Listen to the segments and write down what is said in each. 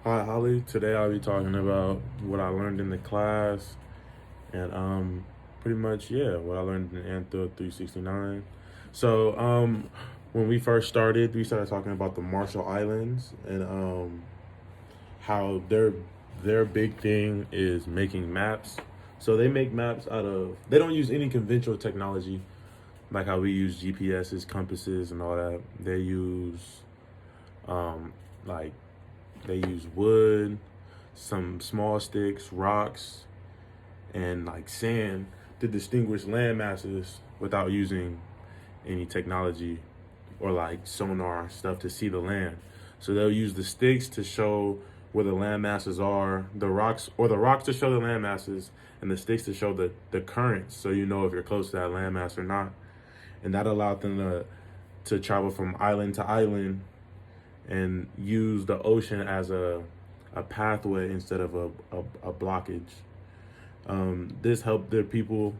Hi, Holly. Today I'll be talking about what I learned in the class and pretty much what I learned in Anth 369. So when we started talking about the Marshall Islands and how their big thing is making maps. So they make maps they don't use any conventional technology like how we use GPSs, compasses, and all that. They use um, like they use wood, some small sticks, rocks, and like sand to distinguish land masses without using any technology or like sonar stuff to see the land. So they'll use the sticks to show where the land masses are, the rocks to show the land masses, and the sticks to show the currents, so you know if you're close to that land mass or not. And that allowed them to travel from island to island and use the ocean as a pathway instead of a blockage. This helped their people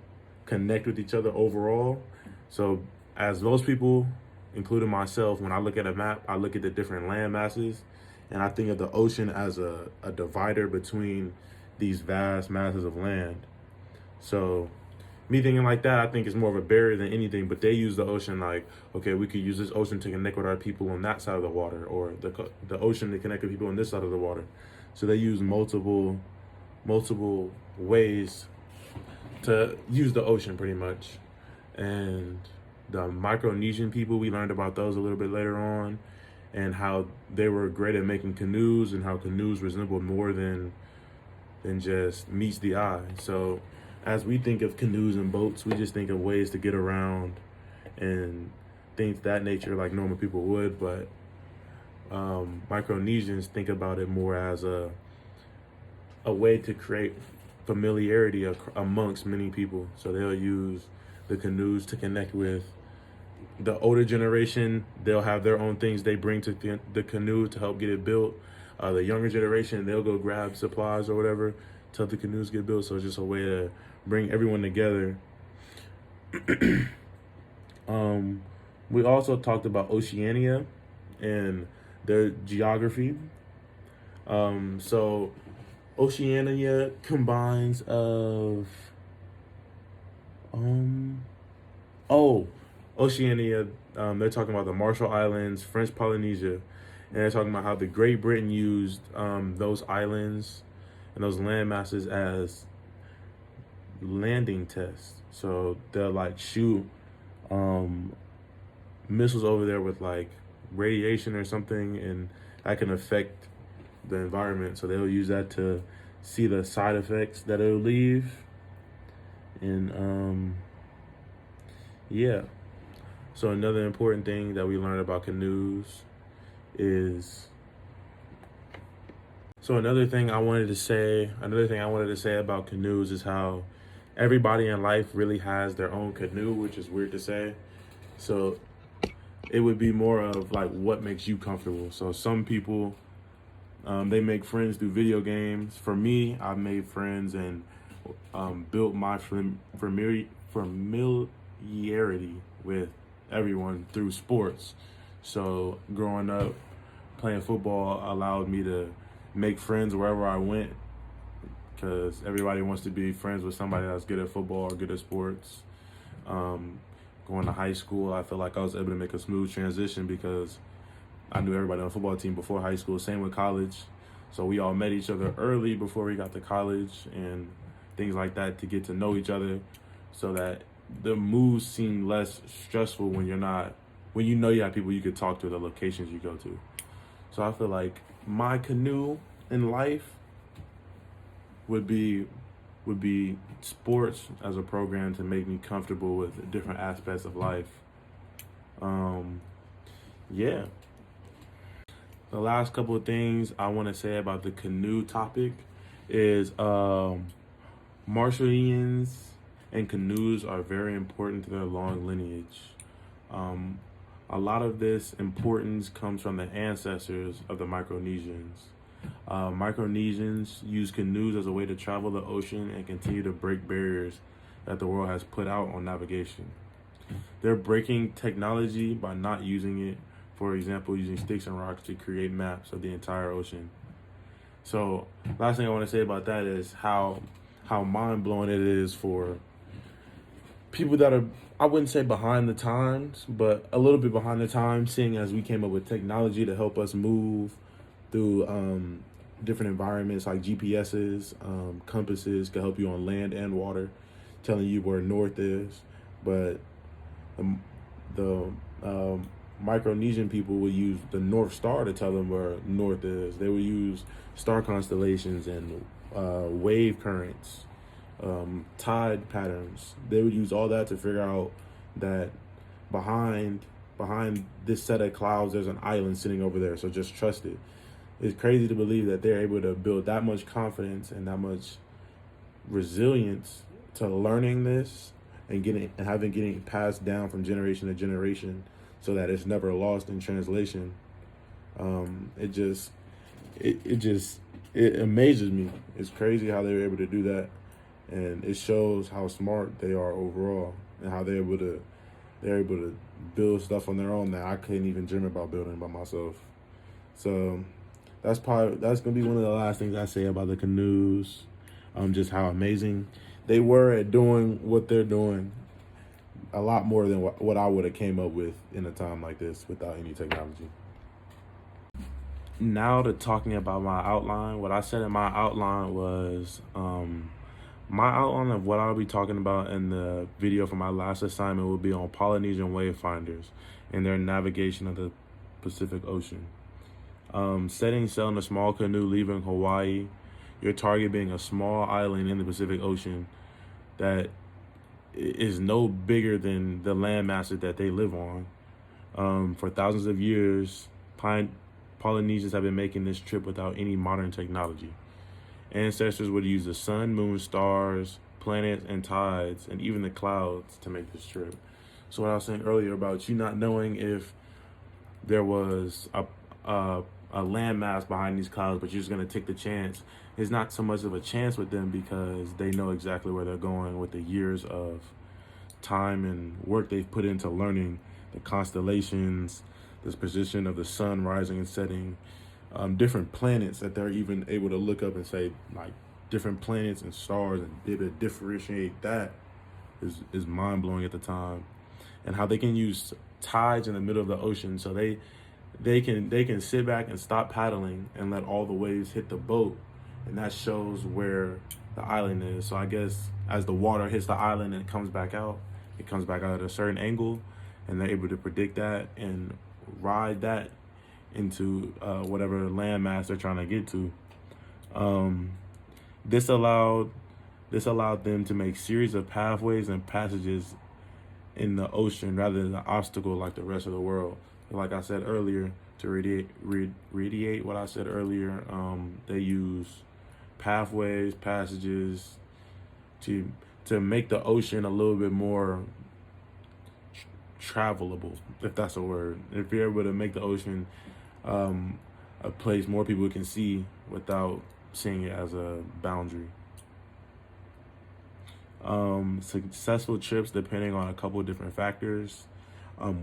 connect with each other overall. So, as most people, including myself, when I look at a map, I look at the different land masses and I think of the ocean as a divider between these vast masses of land. So, me thinking like that, I think is more of a barrier than anything. But they use the ocean like, okay, we could use this ocean to connect with our people on that side of the water, or the ocean to connect with people on this side of the water. So they use multiple ways to use the ocean, pretty much. And the Micronesian people, we learned about those a little bit later on, and how they were great at making canoes, and how canoes resembled more than just meets the eye. So as we think of canoes and boats, we just think of ways to get around and things of that nature like normal people would. But Micronesians think about it more as a way to create familiarity amongst many people. So they'll use the canoes to connect with the older generation. They'll have their own things they bring to the canoe to help get it built. The younger generation, they'll go grab supplies or whatever to help the canoes get built. So it's just a way to bring everyone together. We also talked about Oceania and their geography. So Oceania combines of oh Oceania. They're talking about the Marshall Islands, French Polynesia, and they're talking about how the Great Britain used those islands and those land masses as landing tests. So they'll like shoot missiles over there with like radiation or something, and that can affect the environment. So they'll use that to see the side effects that it'll leave. And yeah. So another important thing that we learned about canoes is another thing I wanted to say about canoes is how everybody in life really has their own canoe, which is weird to say. So it would be more of like what makes you comfortable. So some people they make friends through video games. For me, I've made friends and built my familiarity with everyone through sports. So growing up, playing football allowed me to make friends wherever I went, because everybody wants to be friends with somebody that's good at football or good at sports. Going to high school, I feel like I was able to make a smooth transition because I knew everybody on the football team before high school. Same with college. So we all met each other early before we got to college and things like that to get to know each other, so that the moves seem less stressful when you know you have people you could talk to at the locations you go to. So I feel like my canoe in life would be sports as a program to make me comfortable with different aspects of life. Yeah. The last couple of things I want to say about the canoe topic is Marshallians and canoes are very important to their long lineage. A lot of this importance comes from the ancestors of the Micronesians. Micronesians use canoes as a way to travel the ocean and continue to break barriers that the world has put out on navigation. They're breaking technology by not using it. For example, using sticks and rocks to create maps of the entire ocean. So last thing I want to say about that is how mind blowing it is for people that are, I wouldn't say behind the times, but a little bit behind the times, seeing as we came up with technology to help us move through different environments like GPSs, compasses can help you on land and water, telling you where north is. But the Micronesian people would use the North Star to tell them where north is. They would use star constellations and wave currents, tide patterns. They would use all that to figure out that behind this set of clouds, there's an island sitting over there. So just trust it. It's crazy to believe that they're able to build that much confidence and that much resilience to learning this and getting passed down from generation to generation, so that it's never lost in translation. It amazes me. It's crazy how they were able to do that, and it shows how smart they are overall and how they're able to build stuff on their own that I couldn't even dream about building by myself. So that's gonna be one of the last things I say about the canoes. Just how amazing they were at doing what they're doing. A lot more than what I would have came up with in a time like this without any technology. Now to talking about my outline, what I said in my outline was my outline of what I'll be talking about in the video for my last assignment will be on Polynesian wayfinders and their navigation of the Pacific Ocean. Setting sail in a small canoe leaving Hawaii, your target being a small island in the Pacific Ocean that is no bigger than the land masses that they live on. For thousands of years, Polynesians have been making this trip without any modern technology. Ancestors would use the sun, moon, stars, planets, and tides, and even the clouds to make this trip. So what I was saying earlier about you not knowing if there was a landmass behind these clouds, but you're just going to take the chance. It's not so much of a chance with them because they know exactly where they're going with the years of time and work they've put into learning the constellations, this position of the sun rising and setting, different planets that they're even able to look up and say, like, different planets and stars, and be able to differentiate that is mind-blowing at the time. And how they can use tides in the middle of the ocean, so they can sit back and stop paddling and let all the waves hit the boat, and that shows where the island is. So I guess as the water hits the island and it comes back out at a certain angle, and they're able to predict that and ride that into whatever landmass they're trying to get to. This allowed them to make series of pathways and passages in the ocean rather than an obstacle like the rest of the world. Like I said earlier, to radiate what I said earlier, they use pathways, passages to make the ocean a little bit more travelable, if that's a word. If you're able to make the ocean a place more people can see without seeing it as a boundary. Successful trips depending on a couple of different factors.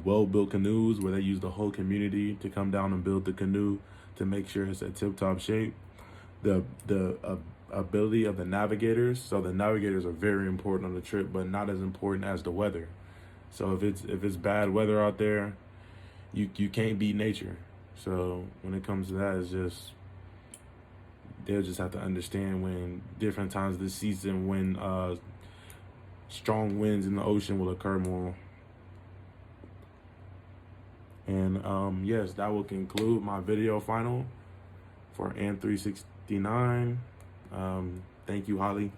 Well-built canoes where they use the whole community to come down and build the canoe to make sure it's at tip-top shape. The ability of the navigators. So the navigators are very important on the trip, but not as important as the weather. So if it's bad weather out there, you can't beat nature. So when it comes to that, it's just, they'll just have to understand when different times of the season when strong winds in the ocean will occur more. And yes, that will conclude my video final for Anth 369. Thank you, Holly.